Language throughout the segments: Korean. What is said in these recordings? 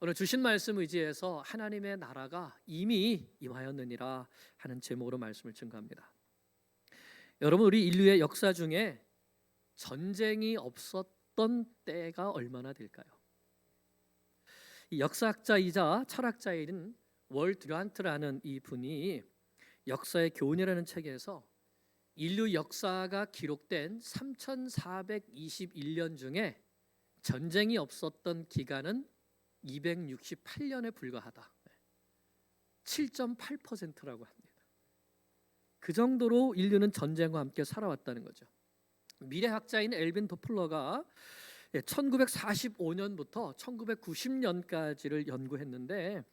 오늘 주신 말씀 의지해서 하나님의 나라가 이미 임하였느니라 하는 제목으로 말씀을 증거합니다. 여러분, 우리 인류의 역사 중에 전쟁이 없었던 때가 얼마나 될까요? 이 역사학자이자 철학자인 월 듀란트라는 이 분이 역사의 교훈이라는 책에서 인류 역사가 기록된 3421년 중에 전쟁이 없었던 기간은 268년에 불과하다. 7.8%라고 합니다. 그 정도로 인류는 전쟁과 함께 살아왔다는 거죠. 미래학자인 엘빈 도플러가 1945년부터 1990년까지를 연구했는데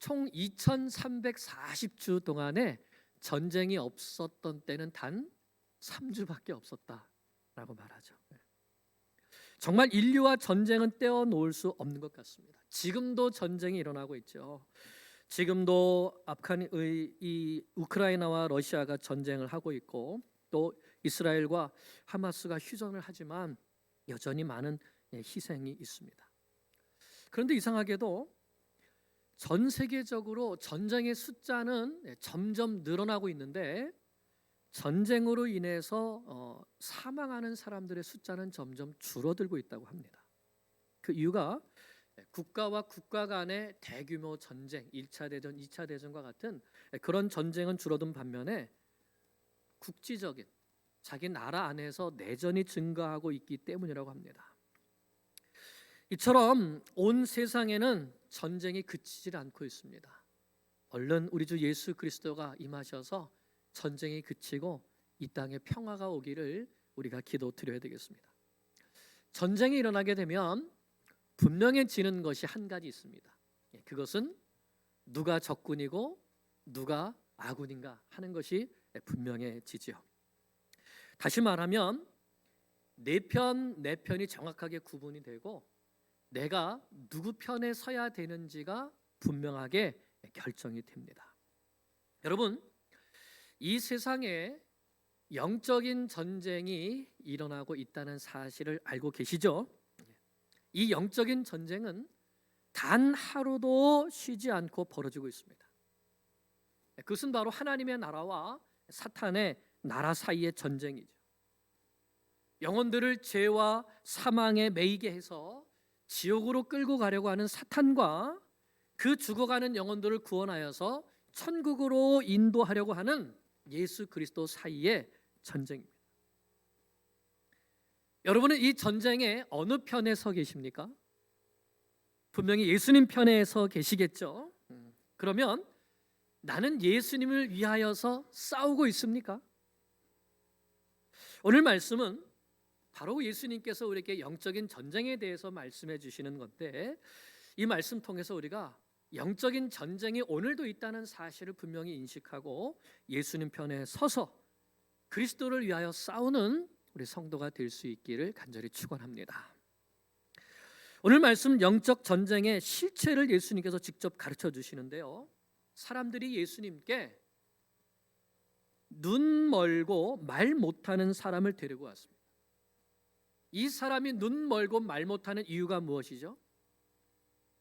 총 2340주 동안에 전쟁이 없었던 때는 단 3주밖에 없었다라고 말하죠. 정말 인류와 전쟁은 떼어놓을 수 없는 것 같습니다. 지금도 전쟁이 일어나고 있죠. 지금도 이 우크라이나와 러시아가 전쟁을 하고 있고 또 이스라엘과 하마스가 휴전을 하지만 여전히 많은 희생이 있습니다. 그런데 이상하게도 전 세계적으로 전쟁의 숫자는 점점 늘어나고 있는데 전쟁으로 인해서 사망하는 사람들의 숫자는 점점 줄어들고 있다고 합니다. 그 이유가 국가와 국가 간의 대규모 전쟁, 1차 대전, 2차 대전과 같은 그런 전쟁은 줄어든 반면에 국지적인 자기 나라 안에서 내전이 증가하고 있기 때문이라고 합니다. 이처럼 온 세상에는 전쟁이 그치질 않고 있습니다. 얼른 우리 주 예수 그리스도가 임하셔서 전쟁이 그치고 이 땅에 평화가 오기를 우리가 기도드려야 되겠습니다. 전쟁이 일어나게 되면 분명해지는 것이 한 가지 있습니다. 그것은 누가 적군이고 누가 아군인가 하는 것이 분명해지죠. 다시 말하면 내 편이 정확하게 구분이 되고 내가 누구 편에 서야 되는지가 분명하게 결정이 됩니다. 여러분, 이 세상에 영적인 전쟁이 일어나고 있다는 사실을 알고 계시죠? 이 영적인 전쟁은 단 하루도 쉬지 않고 벌어지고 있습니다. 그것은 바로 하나님의 나라와 사탄의 나라 사이의 전쟁이죠. 영혼들을 죄와 사망에 매이게 해서 지옥으로 끌고 가려고 하는 사탄과 그 죽어가는 영혼들을 구원하여서 천국으로 인도하려고 하는 예수 그리스도 사이의 전쟁입니다. 여러분은 이 전쟁의 어느 편에 서 계십니까? 분명히 예수님 편에 서 계시겠죠. 그러면 나는 예수님을 위하여서 싸우고 있습니까? 오늘 말씀은 바로 예수님께서 우리에게 영적인 전쟁에 대해서 말씀해 주시는 건데 이 말씀 통해서 우리가 영적인 전쟁이 오늘도 있다는 사실을 분명히 인식하고 예수님 편에 서서 그리스도를 위하여 싸우는 우리 성도가 될 수 있기를 간절히 축원합니다. 오늘 말씀 영적 전쟁의 실체를 예수님께서 직접 가르쳐 주시는데요. 사람들이 예수님께 눈 멀고 말 못하는 사람을 데리고 왔습니다. 이 사람이 눈 멀고 말 못하는 이유가 무엇이죠?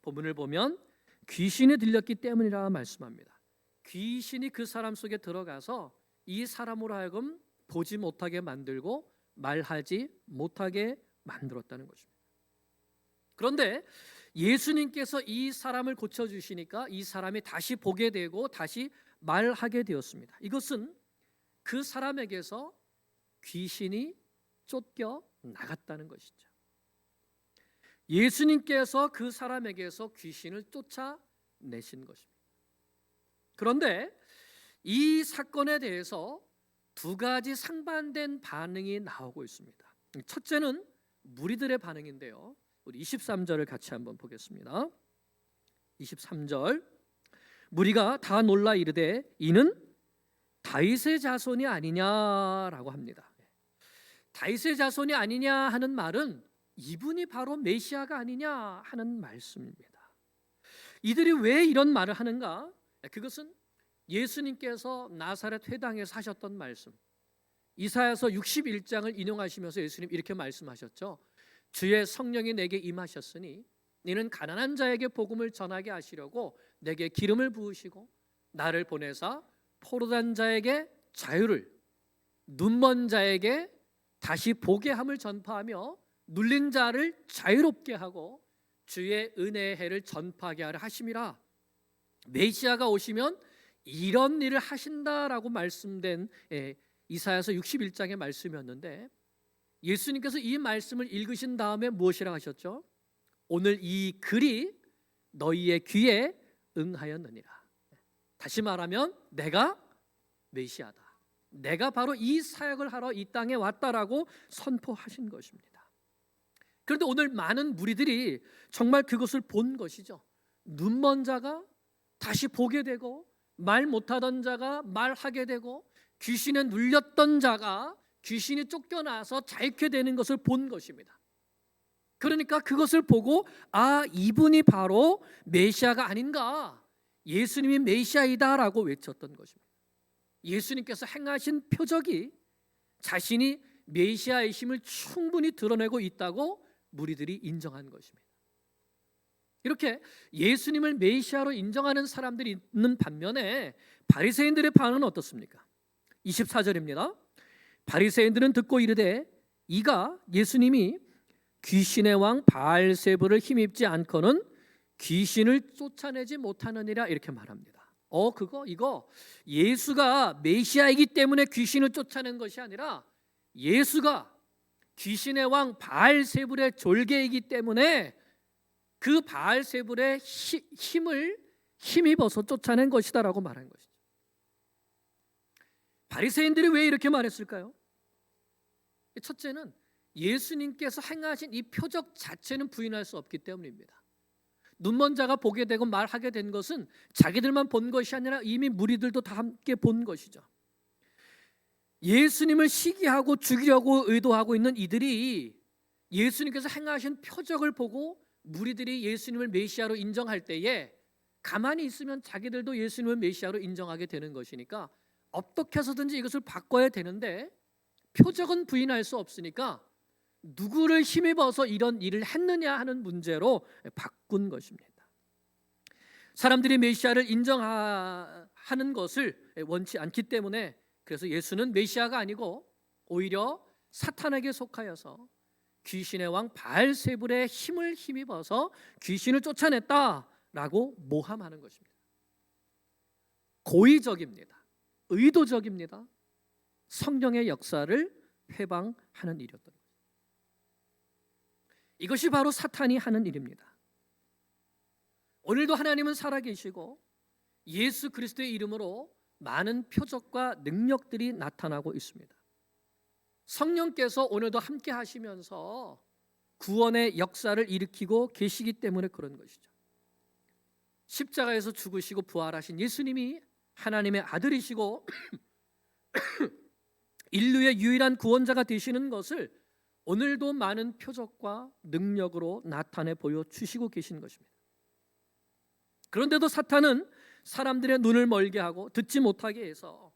본문을 보면 귀신이 들렸기 때문이라 말씀합니다. 귀신이 그 사람 속에 들어가서 이 사람으로 하여금 보지 못하게 만들고 말하지 못하게 만들었다는 것입니다. 그런데 예수님께서 이 사람을 고쳐주시니까 이 사람이 다시 보게 되고 다시 말하게 되었습니다. 이것은 그 사람에게서 귀신이 쫓겨 나갔다는 것이죠. 예수님께서 그 사람에게서 귀신을 쫓아내신 것입니다. 그런데 이 사건에 대해서 두 가지 상반된 반응이 나오고 있습니다. 첫째는 무리들의 반응인데요. 우리 23절을 같이 한번 보겠습니다. 23절 무리가 다 놀라 이르되 이는 다윗의 자손이 아니냐라고 합니다. 다윗의 자손이 아니냐 하는 말은 이분이 바로 메시아가 아니냐 하는 말씀입니다. 이들이 왜 이런 말을 하는가? 그것은 예수님께서 나사렛 회당에서 하셨던 말씀, 이사야서 61장을 인용하시면서 예수님 이렇게 말씀하셨죠. 주의 성령이 내게 임하셨으니 너는 가난한 자에게 복음을 전하게 하시려고 내게 기름을 부으시고 나를 보내사 포로된 자에게 자유를, 눈먼 자에게 다시 보게 함을 전파하며 눌린 자를 자유롭게 하고 주의 은혜의 해를 전파하게 하려 하심이라. 메시아가 오시면 이런 일을 하신다라고 말씀된 이사야서 61장의 말씀이었는데, 예수님께서 이 말씀을 읽으신 다음에 무엇이라 하셨죠? 오늘 이 글이 너희의 귀에 응하였느니라. 다시 말하면 내가 메시아다, 내가 바로 이 사역을 하러 이 땅에 왔다라고 선포하신 것입니다. 그런데 오늘 많은 무리들이 정말 그것을 본 것이죠. 눈먼 자가 다시 보게 되고, 말 못하던 자가 말하게 되고, 귀신에 눌렸던 자가 귀신이 쫓겨나서 자유케 되는 것을 본 것입니다. 그러니까 그것을 보고 이분이 바로 메시아가 아닌가, 예수님이 메시아이다라고 외쳤던 것입니다. 예수님께서 행하신 표적이 자신이 메시아이심을 충분히 드러내고 있다고 무리들이 인정한 것입니다. 이렇게 예수님을 메시아로 인정하는 사람들이 있는 반면에 바리새인들의 반응은 어떻습니까? 24절입니다. 바리새인들은 듣고 이르되 이가 예수님이 귀신의 왕 바알세불을 힘입지 않고는 귀신을 쫓아내지 못하느니라 이렇게 말합니다. 이거 예수가 메시아이기 때문에 귀신을 쫓아낸 것이 아니라 예수가 귀신의 왕 바알세불의 졸개이기 때문에 그 바알세불의 힘을 힘입어서 쫓아낸 것이다라고 말한 것이죠. 바리새인들이 왜 이렇게 말했을까요? 첫째는 예수님께서 행하신 이 표적 자체는 부인할 수 없기 때문입니다. 눈먼 자가 보게 되고 말하게 된 것은 자기들만 본 것이 아니라 이미 무리들도 다 함께 본 것이죠. 예수님을 시기하고 죽이려고 의도하고 있는 이들이 예수님께서 행하신 표적을 보고 무리들이 예수님을 메시아로 인정할 때에 가만히 있으면 자기들도 예수님을 메시아로 인정하게 되는 것이니까 어떻게 해서든지 이것을 바꿔야 되는데, 표적은 부인할 수 없으니까 누구를 힘입어서 이런 일을 했느냐 하는 문제로 바꾼 것입니다. 사람들이 메시아를 인정하는 것을 원치 않기 때문에, 그래서 예수는 메시아가 아니고 오히려 사탄에게 속하여서 귀신의 왕 바알세불의 힘을 힘입어서 귀신을 쫓아냈다라고 모함하는 것입니다. 고의적입니다. 의도적입니다. 성령의 역사를 회방하는 일이었던 거죠. 이것이 바로 사탄이 하는 일입니다. 오늘도 하나님은 살아계시고 예수 그리스도의 이름으로 많은 표적과 능력들이 나타나고 있습니다. 성령께서 오늘도 함께 하시면서 구원의 역사를 일으키고 계시기 때문에 그런 것이죠. 십자가에서 죽으시고 부활하신 예수님이 하나님의 아들이시고 인류의 유일한 구원자가 되시는 것을 오늘도 많은 표적과 능력으로 나타내 보여주시고 계신 것입니다. 그런데도 사탄은 사람들의 눈을 멀게 하고 듣지 못하게 해서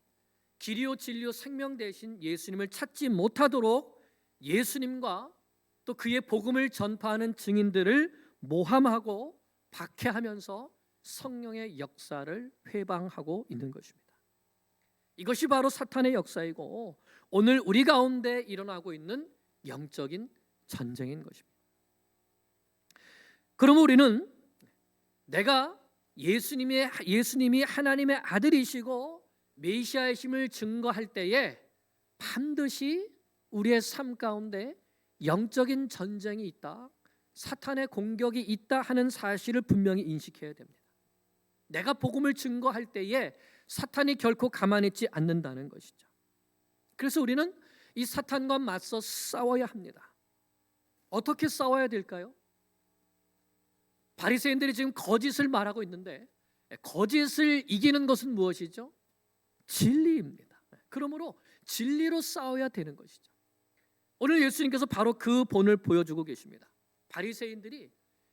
길이요 진리요 생명 되신 예수님을 찾지 못하도록 예수님과 또 그의 복음을 전파하는 증인들을 모함하고 박해하면서 성령의 역사를 회방하고 있는 것입니다. 이것이 바로 사탄의 역사이고 오늘 우리 가운데 일어나고 있는 영적인 전쟁인 것입니다. 그럼 우리는 내가 예수님이 하나님의 아들이시고 메시아이심을 증거할 때에 반드시 우리의 삶 가운데 영적인 전쟁이 있다, 사탄의 공격이 있다 하는 사실을 분명히 인식해야 됩니다. 내가 복음을 증거할 때에 사탄이 결코 가만히 있지 않는다는 것이죠. 그래서 우리는 이 사탄과 맞서 싸워야 합니다. 어떻게 싸워야 될까요? 바리새인들이 지금 거짓을 말하고 있는데 거짓을 이기는 것은 무엇이죠? 진리입니다. 그러므로 진리로 싸워야 되는 것이죠. 오늘 예수님께서 바로 그 본을 보여주고 계십니다. 바리새인들이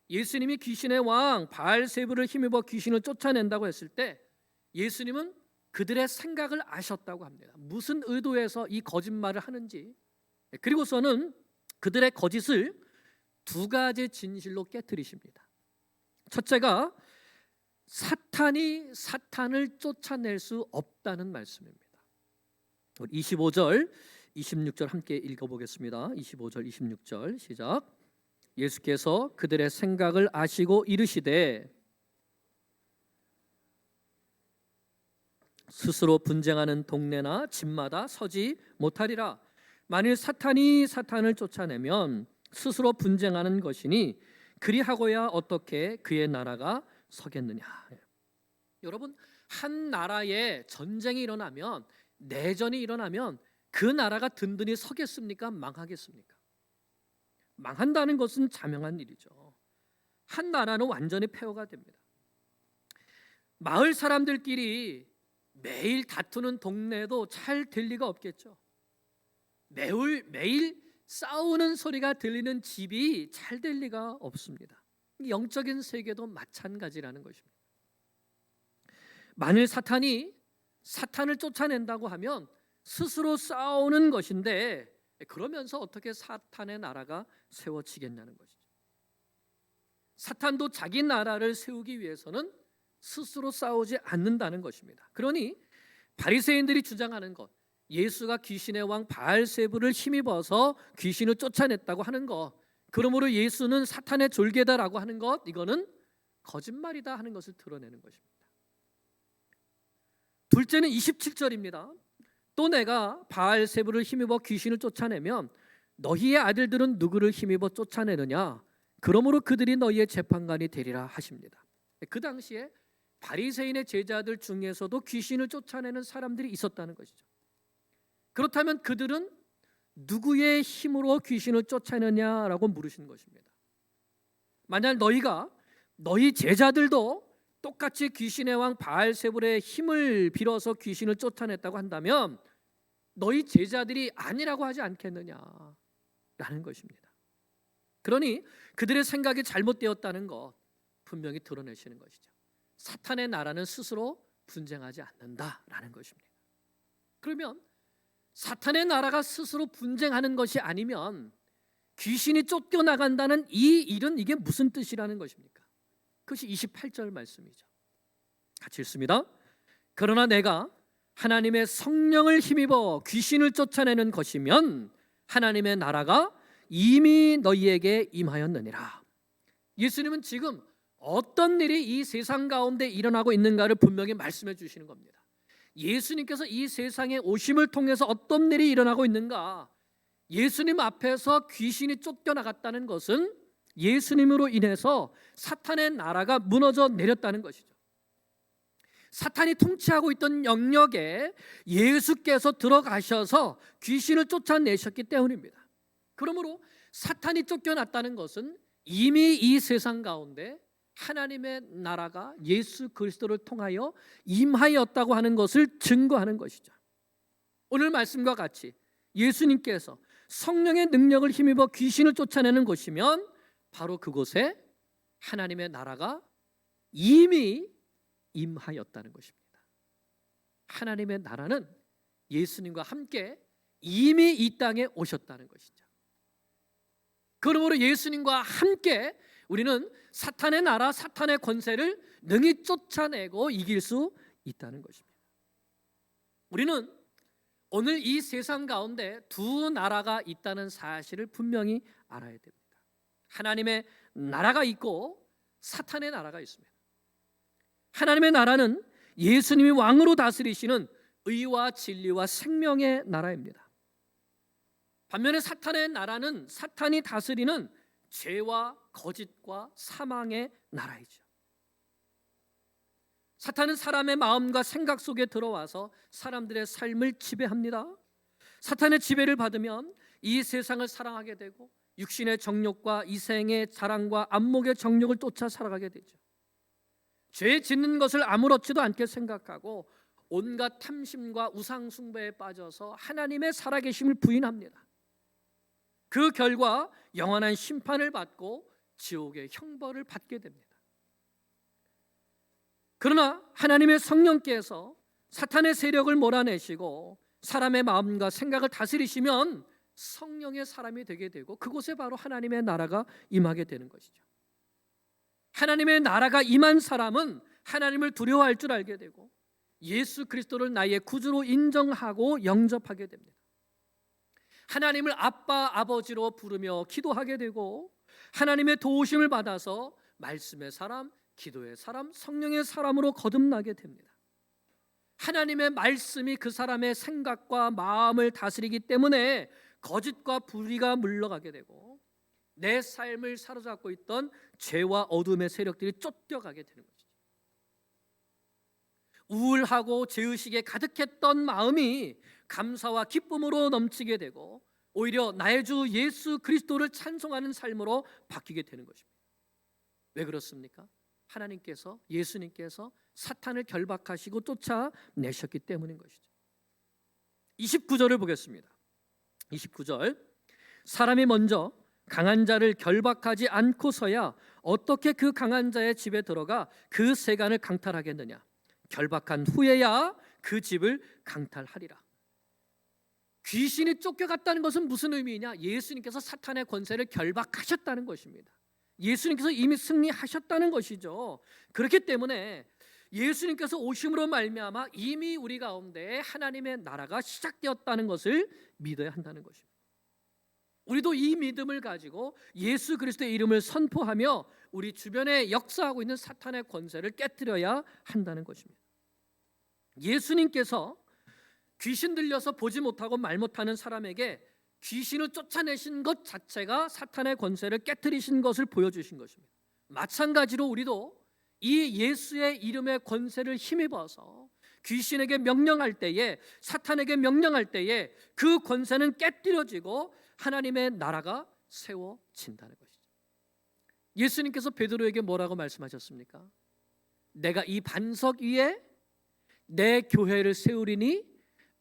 예수님이 귀신의 왕 바알세불을 힘입어 귀신을 쫓아낸다고 했을 때 예수님은 그들의 생각을 아셨다고 합니다. 무슨 의도에서 이 거짓말을 하는지. 그리고서는 그들의 거짓을 두 가지 진실로 깨뜨리십니다. 첫째가 사탄이 사탄을 쫓아낼 수 없다는 말씀입니다. 25절, 26절 함께 읽어보겠습니다. 25절, 26절 시작. 예수께서 그들의 생각을 아시고 이르시되 스스로 분쟁하는 동네나 집마다 서지 못하리라. 만일 사탄이 사탄을 쫓아내면 스스로 분쟁하는 것이니 그리하고야 어떻게 그의 나라가 서겠느냐. 여러분, 한 나라에 전쟁이 일어나면, 내전이 일어나면 그 나라가 든든히 서겠습니까? 망하겠습니까? 망한다는 것은 자명한 일이죠. 한 나라는 완전히 폐허가 됩니다. 마을 사람들끼리 매일 다투는 동네도 잘 될 리가 없겠죠. 매일 싸우는 소리가 들리는 집이 잘 될 리가 없습니다. 영적인 세계도 마찬가지라는 것입니다. 만일 사탄이 사탄을 쫓아낸다고 하면 스스로 싸우는 것인데, 그러면서 어떻게 사탄의 나라가 세워지겠냐는 것이죠. 사탄도 자기 나라를 세우기 위해서는 스스로 싸우지 않는다는 것입니다. 그러니 바리새인들이 주장하는 것, 예수가 귀신의 왕 바알세불을 힘입어서 귀신을 쫓아냈다고 하는 것, 그러므로 예수는 사탄의 졸개다라고 하는 것, 이거는 거짓말이다 하는 것을 드러내는 것입니다. 둘째는 27절입니다. 또 내가 바알세불을 힘입어 귀신을 쫓아내면 너희의 아들들은 누구를 힘입어 쫓아내느냐? 그러므로 그들이 너희의 재판관이 되리라 하십니다. 그 당시에 바리새인의 제자들 중에서도 귀신을 쫓아내는 사람들이 있었다는 것이죠. 그렇다면 그들은 누구의 힘으로 귀신을 쫓아내느냐라고 물으시는 것입니다. 만약 너희 제자들도 똑같이 귀신의 왕 바알세불의 힘을 빌어서 귀신을 쫓아냈다고 한다면 너희 제자들이 아니라고 하지 않겠느냐라는 것입니다. 그러니 그들의 생각이 잘못되었다는 것 분명히 드러내시는 것이죠. 사탄의 나라는 스스로 분쟁하지 않는다라는 것입니다. 그러면 사탄의 나라가 스스로 분쟁하는 것이 아니면 귀신이 쫓겨나간다는 이 일은 이게 무슨 뜻이라는 것입니까? 그것이 28절 말씀이죠. 같이 읽습니다. 그러나 내가 하나님의 성령을 힘입어 귀신을 쫓아내는 것이면 하나님의 나라가 이미 너희에게 임하였느니라. 예수님은 지금 어떤 일이 이 세상 가운데 일어나고 있는가를 분명히 말씀해 주시는 겁니다. 예수님께서 이 세상에 오심을 통해서 어떤 일이 일어나고 있는가, 예수님 앞에서 귀신이 쫓겨나갔다는 것은 예수님으로 인해서 사탄의 나라가 무너져 내렸다는 것이죠. 사탄이 통치하고 있던 영역에 예수께서 들어가셔서 귀신을 쫓아내셨기 때문입니다. 그러므로 사탄이 쫓겨났다는 것은 이미 이 세상 가운데 하나님의 나라가 예수 그리스도를 통하여 임하였다고 하는 것을 증거하는 것이죠. 오늘 말씀과 같이 예수님께서 성령의 능력을 힘입어 귀신을 쫓아내는 것이면 바로 그곳에 하나님의 나라가 이미 임하였다는 것입니다. 하나님의 나라는 예수님과 함께 이미 이 땅에 오셨다는 것이죠. 그러므로 예수님과 함께 우리는 사탄의 나라, 사탄의 권세를 능히 쫓아내고 이길 수 있다는 것입니다. 우리는 오늘 이 세상 가운데 두 나라가 있다는 사실을 분명히 알아야 됩니다. 하나님의 나라가 있고 사탄의 나라가 있습니다. 하나님의 나라는 예수님이 왕으로 다스리시는 의와 진리와 생명의 나라입니다. 반면에 사탄의 나라는 사탄이 다스리는 죄와 거짓과 사망의 나라이죠. 사탄은 사람의 마음과 생각 속에 들어와서 사람들의 삶을 지배합니다. 사탄의 지배를 받으면 이 세상을 사랑하게 되고 육신의 정욕과 이생의 자랑과 안목의 정욕을 쫓아 살아가게 되죠. 죄 짓는 것을 아무렇지도 않게 생각하고 온갖 탐심과 우상 숭배에 빠져서 하나님의 살아계심을 부인합니다. 그 결과 영원한 심판을 받고 지옥의 형벌을 받게 됩니다. 그러나 하나님의 성령께서 사탄의 세력을 몰아내시고 사람의 마음과 생각을 다스리시면 성령의 사람이 되게 되고 그곳에 바로 하나님의 나라가 임하게 되는 것이죠. 하나님의 나라가 임한 사람은 하나님을 두려워할 줄 알게 되고 예수 그리스도를 나의 구주로 인정하고 영접하게 됩니다. 하나님을 아빠, 아버지로 부르며 기도하게 되고 하나님의 도우심을 받아서 말씀의 사람, 기도의 사람, 성령의 사람으로 거듭나게 됩니다. 하나님의 말씀이 그 사람의 생각과 마음을 다스리기 때문에 거짓과 불의가 물러가게 되고 내 삶을 사로잡고 있던 죄와 어둠의 세력들이 쫓겨가게 되는 것이죠. 우울하고 죄의식에 가득했던 마음이 감사와 기쁨으로 넘치게 되고 오히려 나의 주 예수 그리스도를 찬송하는 삶으로 바뀌게 되는 것입니다. 왜 그렇습니까? 하나님께서, 예수님께서 사탄을 결박하시고 쫓아내셨기 때문인 것이죠. 29절을 보겠습니다. 29절, 사람이 먼저 강한 자를 결박하지 않고서야 어떻게 그 강한 자의 집에 들어가 그 세간을 강탈하겠느냐. 결박한 후에야 그 집을 강탈하리라. 귀신이 쫓겨갔다는 것은 무슨 의미냐? 예수님께서 사탄의 권세를 결박하셨다는 것입니다. 예수님께서 이미 승리하셨다는 것이죠. 그렇기 때문에 예수님께서 오심으로 말미암아 이미 우리 가운데 하나님의 나라가 시작되었다는 것을 믿어야 한다는 것입니다. 우리도 이 믿음을 가지고 예수 그리스도의 이름을 선포하며 우리 주변에 역사하고 있는 사탄의 권세를 깨뜨려야 한다는 것입니다. 예수님께서 귀신 들려서 보지 못하고 말 못하는 사람에게 귀신을 쫓아내신 것 자체가 사탄의 권세를 깨뜨리신 것을 보여주신 것입니다. 마찬가지로 우리도 이 예수의 이름의 권세를 힘입어서 귀신에게 명령할 때에, 사탄에게 명령할 때에 그 권세는 깨뜨려지고 하나님의 나라가 세워진다는 것이죠. 예수님께서 베드로에게 뭐라고 말씀하셨습니까? 내가 이 반석 위에 내 교회를 세우리니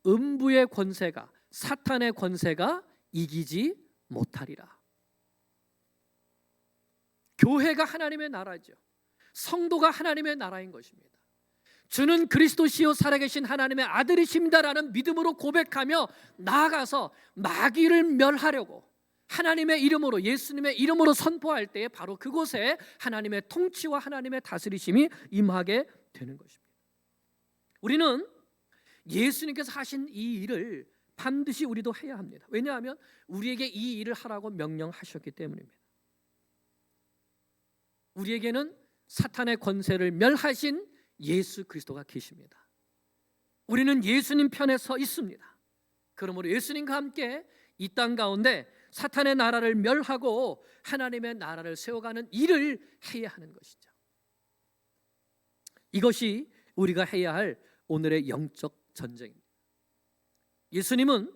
음부의 권세가, 사탄의 권세가 이기지 못하리라. 교회가 하나님의 나라죠. 성도가 하나님의 나라인 것입니다. 주는 그리스도시요 살아계신 하나님의 아들이십니다라는 믿음으로 고백하며 나아가서 마귀를 멸하려고 하나님의 이름으로, 예수님의 이름으로 선포할 때에 바로 그곳에 하나님의 통치와 하나님의 다스리심이 임하게 되는 것입니다. 우리는 예수님께서 하신 이 일을 반드시 우리도 해야 합니다. 왜냐하면 우리에게 이 일을 하라고 명령하셨기 때문입니다. 우리에게는 사탄의 권세를 멸하신 예수 그리스도가 계십니다. 우리는 예수님 편에 서 있습니다. 그러므로 예수님과 함께 이 땅 가운데 사탄의 나라를 멸하고 하나님의 나라를 세워가는 일을 해야 하는 것이죠. 이것이 우리가 해야 할 오늘의 영적 전쟁입니다. 예수님은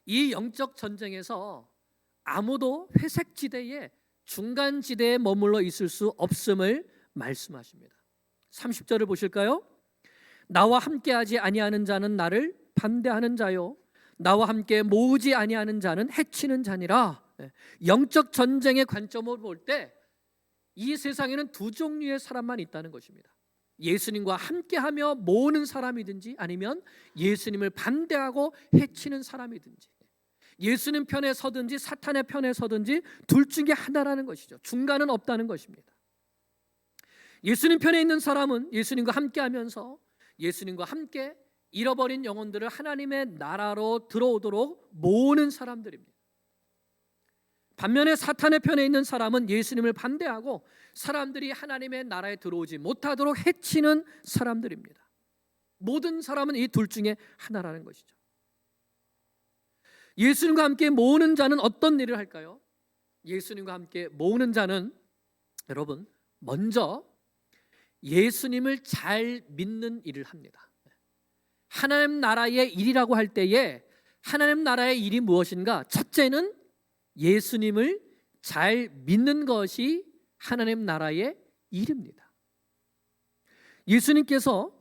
이 영적 전쟁에서 아무도 회색 지대에, 중간 지대에 머물러 있을 수 없음을 말씀하십니다. 30절을 보실까요? 나와 함께하지 아니하는 자는 나를 반대하는 자요, 나와 함께 모으지 아니하는 자는 해치는 자니라. 영적 전쟁의 관점으로 볼 때 이 세상에는 두 종류의 사람만 있다는 것입니다. 예수님과 함께하며 모으는 사람이든지 아니면 예수님을 반대하고 해치는 사람이든지, 예수님 편에 서든지 사탄의 편에 서든지 둘 중에 하나라는 것이죠. 중간은 없다는 것입니다. 예수님 편에 있는 사람은 예수님과 함께하면서 예수님과 함께 잃어버린 영혼들을 하나님의 나라로 들어오도록 모으는 사람들입니다. 반면에 사탄의 편에 있는 사람은 예수님을 반대하고 사람들이 하나님의 나라에 들어오지 못하도록 해치는 사람들입니다. 모든 사람은 이 둘 중에 하나라는 것이죠. 예수님과 함께 모으는 자는 어떤 일을 할까요? 예수님과 함께 모으는 자는 여러분 먼저 예수님을 잘 믿는 일을 합니다. 하나님 나라의 일이라고 할 때에 하나님 나라의 일이 무엇인가? 첫째는 예수님을 잘 믿는 것이 하나님 나라의 일입니다. 예수님께서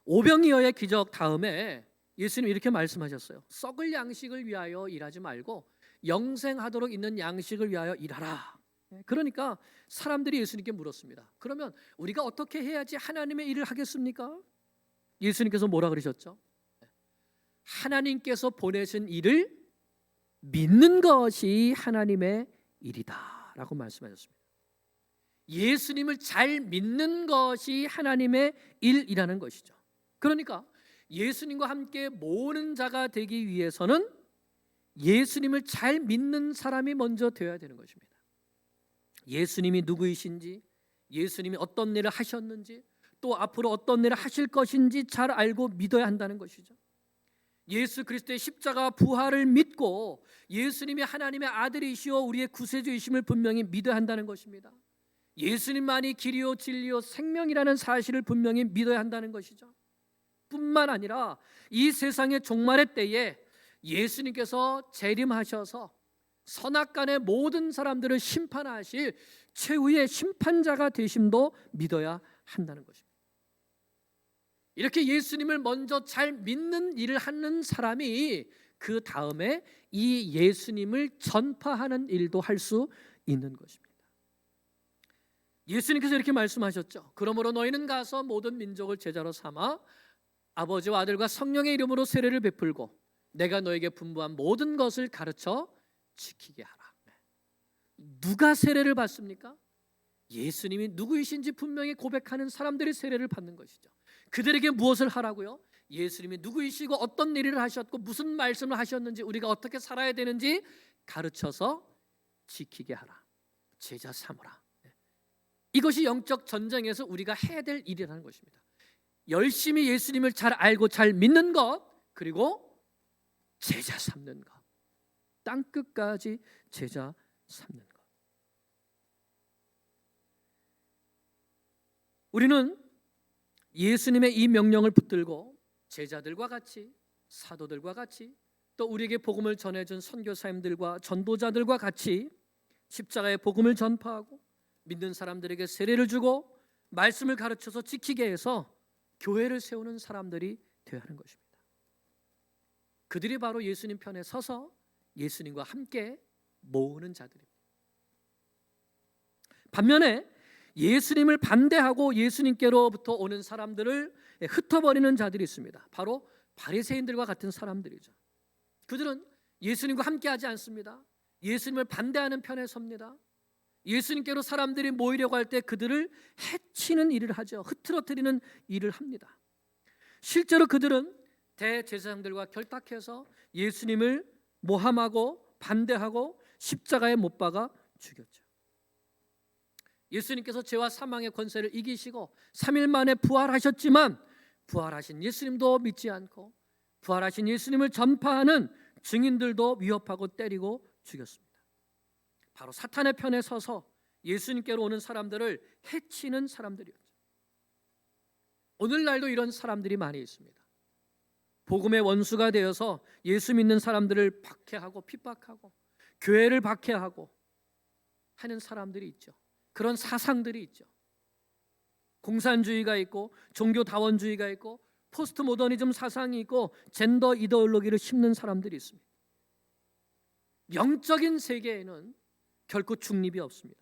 오병이어의 기적 다음에 예수님 이렇게 말씀하셨어요. 썩을 양식을 위하여 일하지 말고 영생하도록 있는 양식을 위하여 일하라. 그러니까 사람들이 예수님께 물었습니다. 그러면 우리가 어떻게 해야지 하나님의 일을 하겠습니까? 예수님께서 뭐라 그러셨죠? 하나님께서 보내신 일을 믿는 것이 하나님의 일이다 라고 말씀하셨습니다. 예수님을 잘 믿는 것이 하나님의 일이라는 것이죠. 그러니까 예수님과 함께 모으는 자가 되기 위해서는 예수님을 잘 믿는 사람이 먼저 되어야 되는 것입니다. 예수님이 누구이신지, 예수님이 어떤 일을 하셨는지, 또 앞으로 어떤 일을 하실 것인지 잘 알고 믿어야 한다는 것이죠. 예수 그리스도의 십자가 부활을 믿고 예수님이 하나님의 아들이시오 우리의 구세주이심을 분명히 믿어야 한다는 것입니다. 예수님만이 길이요 진리요 생명이라는 사실을 분명히 믿어야 한다는 것이죠. 뿐만 아니라 이 세상의 종말의 때에 예수님께서 재림하셔서 선악간의 모든 사람들을 심판하실 최후의 심판자가 되심도 믿어야 한다는 것입니다. 이렇게 예수님을 먼저 잘 믿는 일을 하는 사람이 그 다음에 이 예수님을 전파하는 일도 할 수 있는 것입니다. 예수님께서 이렇게 말씀하셨죠. 그러므로 너희는 가서 모든 민족을 제자로 삼아 아버지와 아들과 성령의 이름으로 세례를 베풀고 내가 너에게 분부한 모든 것을 가르쳐 지키게 하라. 누가 세례를 받습니까? 예수님이 누구이신지 분명히 고백하는 사람들이 세례를 받는 것이죠. 그들에게 무엇을 하라고요? 예수님이 누구이시고 어떤 일을 하셨고 무슨 말씀을 하셨는지 우리가 어떻게 살아야 되는지 가르쳐서 지키게 하라. 제자 삼으라. 이것이 영적 전쟁에서 우리가 해야 될 일이라는 것입니다. 열심히 예수님을 잘 알고 잘 믿는 것, 그리고 제자 삼는 것. 땅끝까지 제자 삼는 것. 우리는 예수님의 이 명령을 붙들고 제자들과 같이, 사도들과 같이, 또 우리에게 복음을 전해준 선교사님들과 전도자들과 같이 십자가의 복음을 전파하고 믿는 사람들에게 세례를 주고 말씀을 가르쳐서 지키게 해서 교회를 세우는 사람들이 되어야 하는 것입니다. 그들이 바로 예수님 편에 서서 예수님과 함께 모으는 자들입니다. 반면에 예수님을 반대하고 예수님께로부터 오는 사람들을 흩어버리는 자들이 있습니다. 바로 바리새인들과 같은 사람들이죠. 그들은 예수님과 함께하지 않습니다. 예수님을 반대하는 편에 섭니다. 예수님께로 사람들이 모이려고 할 때 그들을 해치는 일을 하죠. 흐트러뜨리는 일을 합니다. 실제로 그들은 대제사장들과 결탁해서 예수님을 모함하고 반대하고 십자가에 못 박아 죽였죠. 예수님께서 죄와 사망의 권세를 이기시고 3일 만에 부활하셨지만 부활하신 예수님도 믿지 않고 부활하신 예수님을 전파하는 증인들도 위협하고 때리고 죽였습니다. 바로 사탄의 편에 서서 예수님께로 오는 사람들을 해치는 사람들이었죠. 오늘날도 이런 사람들이 많이 있습니다. 복음의 원수가 되어서 예수 믿는 사람들을 박해하고 핍박하고 교회를 박해하고 하는 사람들이 있죠. 그런 사상들이 있죠. 공산주의가 있고 종교다원주의가 있고 포스트 모더니즘 사상이 있고 젠더 이데올로기를 심는 사람들이 있습니다. 영적인 세계에는 결코 중립이 없습니다.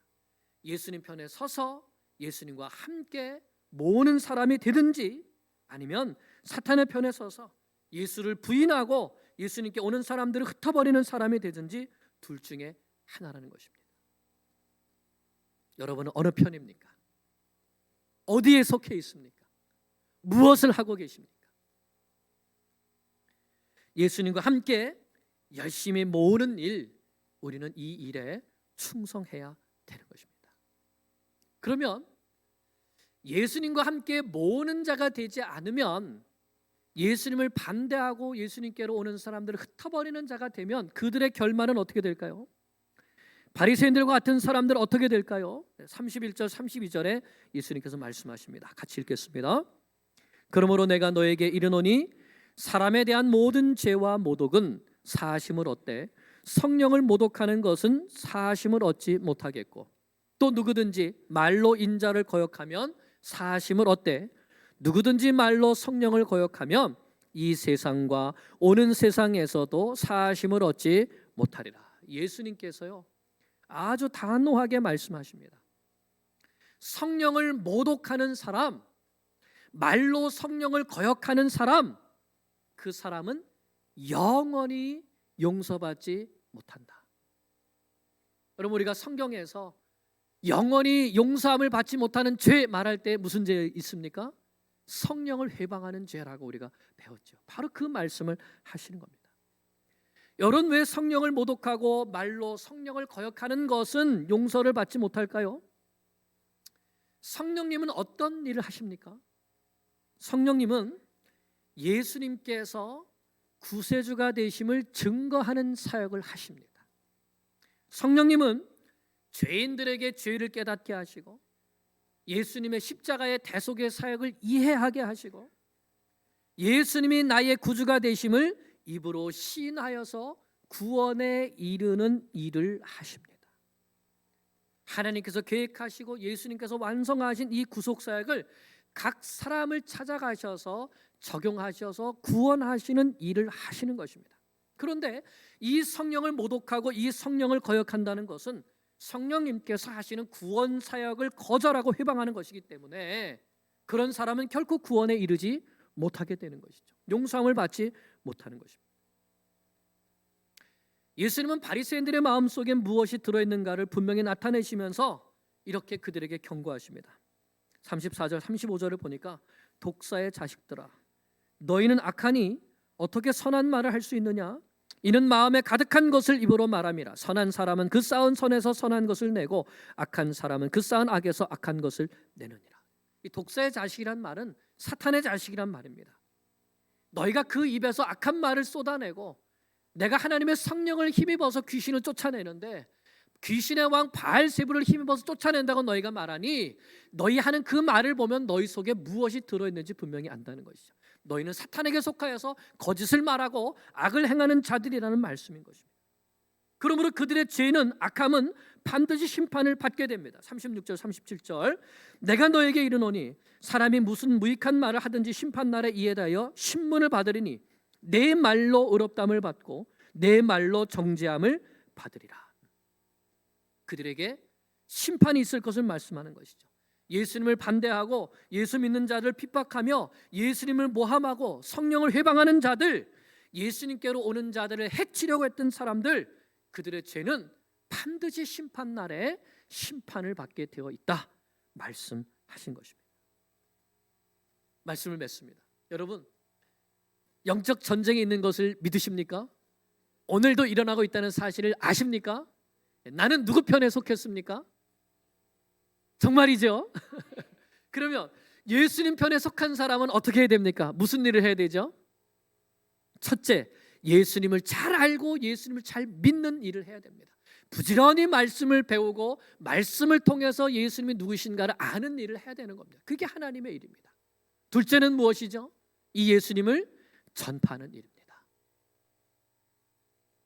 예수님 편에 서서 예수님과 함께 모으는 사람이 되든지 아니면 사탄의 편에 서서 예수를 부인하고 예수님께 오는 사람들을 흩어버리는 사람이 되든지 둘 중에 하나라는 것입니다. 여러분은 어느 편입니까? 어디에 속해 있습니까? 무엇을 하고 계십니까? 예수님과 함께 열심히 모으는 일, 우리는 이 일에 충성해야 되는 것입니다. 그러면 예수님과 함께 모으는 자가 되지 않으면 예수님을 반대하고 예수님께로 오는 사람들을 흩어버리는 자가 되면 그들의 결말은 어떻게 될까요? 바리새인들과 같은 사람들은 어떻게 될까요? 31절 32절에 예수님께서 말씀하십니다. 같이 읽겠습니다. 그러므로 내가 너에게 이르노니 사람에 대한 모든 죄와 모독은 사하심을 얻되 성령을 모독하는 것은 사하심을 얻지 못하겠고 또 누구든지 말로 인자를 거역하면 사하심을 얻되 누구든지 말로 성령을 거역하면 이 세상과 오는 세상에서도 사하심을 얻지 못하리라. 예수님께서요 아주 단호하게 말씀하십니다. 성령을 모독하는 사람, 말로 성령을 거역하는 사람, 그 사람은 영원히 용서받지 못한다. 여러분 우리가 성경에서 영원히 용서함을 받지 못하는 죄 말할 때 무슨 죄 있습니까? 성령을 회방하는 죄라고 우리가 배웠죠. 바로 그 말씀을 하시는 겁니다. 여러분, 왜 성령을 모독하고 말로 성령을 거역하는 것은 용서를 받지 못할까요? 성령님은 어떤 일을 하십니까? 성령님은 예수님께서 구세주가 되심을 증거하는 사역을 하십니다. 성령님은 죄인들에게 죄를 깨닫게 하시고 예수님의 십자가의 대속의 사역을 이해하게 하시고 예수님이 나의 구주가 되심을 입으로 시인하여서 구원에 이르는 일을 하십니다. 하나님께서 계획하시고 예수님께서 완성하신 이 구속사역을 각 사람을 찾아가셔서 적용하셔서 구원하시는 일을 하시는 것입니다. 그런데 이 성령을 모독하고 이 성령을 거역한다는 것은 성령님께서 하시는 구원 사역을 거절하고 회방하는 것이기 때문에 그런 사람은 결코 구원에 이르지 못하게 되는 것이죠. 용서함을 받지 못하는 것입니다. 예수님은 바리새인들의 마음속에 무엇이 들어있는가를 분명히 나타내시면서 이렇게 그들에게 경고하십니다. 34절 35절을 보니까 독사의 자식들아, 너희는 악하니 어떻게 선한 말을 할 수 있느냐? 이는 마음에 가득한 것을 입으로 말함이라. 선한 사람은 그 쌓은 선에서 선한 것을 내고 악한 사람은 그 쌓은 악에서 악한 것을 내느니라. 이 독사의 자식이란 말은 사탄의 자식이란 말입니다. 너희가 그 입에서 악한 말을 쏟아내고 내가 하나님의 성령을 힘입어서 귀신을 쫓아내는데 귀신의 왕 바알세불을 힘입어서 쫓아낸다고 너희가 말하니 너희 하는 그 말을 보면 너희 속에 무엇이 들어있는지 분명히 안다는 것이죠. 너희는 사탄에게 속하여서 거짓을 말하고 악을 행하는 자들이라는 말씀인 것입니다. 그러므로 그들의 죄는 악함은 반드시 심판을 받게 됩니다. 36절 37절 내가 너에게 이르노니 사람이 무슨 무익한 말을 하든지 심판날에 이에 대하여 신문을 받으리니 내 말로 의롭담을 받고 내 말로 정죄함을 받으리라. 그들에게 심판이 있을 것을 말씀하는 것이죠. 예수님을 반대하고 예수 믿는 자들 핍박하며 예수님을 모함하고 성령을 회방하는 자들, 예수님께로 오는 자들을 해치려고 했던 사람들, 그들의 죄는 반드시 심판날에 심판을 받게 되어 있다 말씀하신 것입니다. 말씀을 맺습니다. 여러분, 영적 전쟁이 있는 것을 믿으십니까? 오늘도 일어나고 있다는 사실을 아십니까? 나는 누구 편에 속했습니까? 정말이죠? 그러면 예수님 편에 속한 사람은 어떻게 해야 됩니까? 무슨 일을 해야 되죠? 첫째, 예수님을 잘 알고 예수님을 잘 믿는 일을 해야 됩니다. 부지런히 말씀을 배우고 말씀을 통해서 예수님이 누구신가를 아는 일을 해야 되는 겁니다. 그게 하나님의 일입니다. 둘째는 무엇이죠? 이 예수님을 전파하는 일입니다.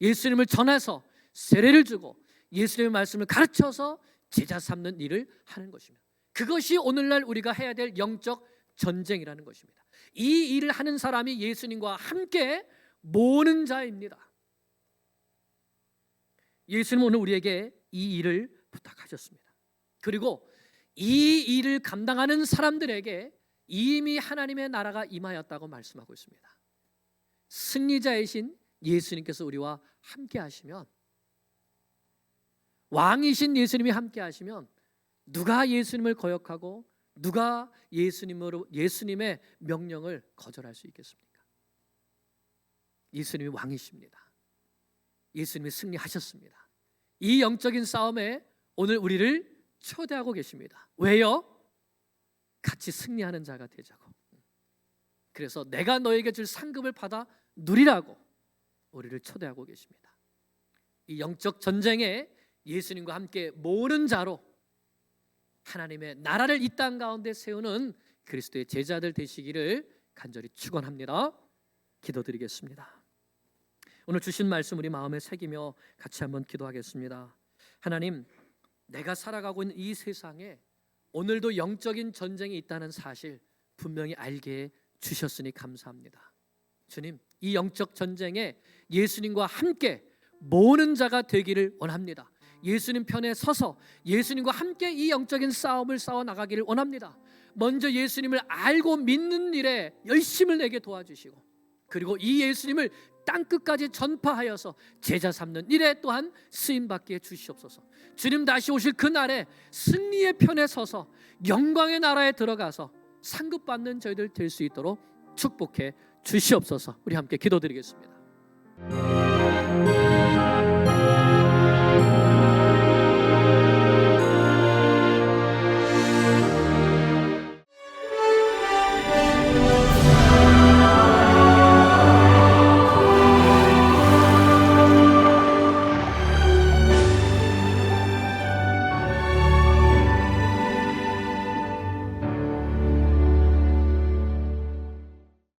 예수님을 전해서 세례를 주고 예수님의 말씀을 가르쳐서 제자 삼는 일을 하는 것입니다. 그것이 오늘날 우리가 해야 될 영적 전쟁이라는 것입니다. 이 일을 하는 사람이 예수님과 함께 모으는 자입니다. 예수님 오늘 우리에게 이 일을 부탁하셨습니다. 그리고 이 일을 감당하는 사람들에게 이미 하나님의 나라가 임하였다고 말씀하고 있습니다. 승리자이신 예수님께서 우리와 함께 하시면, 왕이신 예수님이 함께 하시면 누가 예수님을 거역하고 누가 예수님의 명령을 거절할 수 있겠습니까? 예수님이 왕이십니다. 예수님이 승리하셨습니다. 이 영적인 싸움에 오늘 우리를 초대하고 계십니다. 왜요? 같이 승리하는 자가 되자고. 그래서 내가 너에게 줄 상급을 받아 누리라고 우리를 초대하고 계십니다. 이 영적 전쟁에 예수님과 함께 모으는 자로 하나님의 나라를 이 땅 가운데 세우는 그리스도의 제자들 되시기를 간절히 축원합니다. 기도드리겠습니다. 오늘 주신 말씀 우리 마음에 새기며 같이 한번 기도하겠습니다. 하나님, 내가 살아가고 있는 이 세상에 오늘도 영적인 전쟁이 있다는 사실 분명히 알게 주셨으니 감사합니다. 주님, 이 영적 전쟁에 예수님과 함께 모으는 자가 되기를 원합니다. 예수님 편에 서서 예수님과 함께 이 영적인 싸움을 싸워 나가기를 원합니다. 먼저 예수님을 알고 믿는 일에 열심을 내게 도와주시고, 그리고 이 예수님을 땅끝까지 전파하여서 제자 삼는 일에 또한 쓰임받게 주시옵소서. 주님 다시 오실 그날에 승리의 편에 서서 영광의 나라에 들어가서 상급받는 저희들 될 수 있도록 축복해 주시옵소서. 우리 함께 기도드리겠습니다.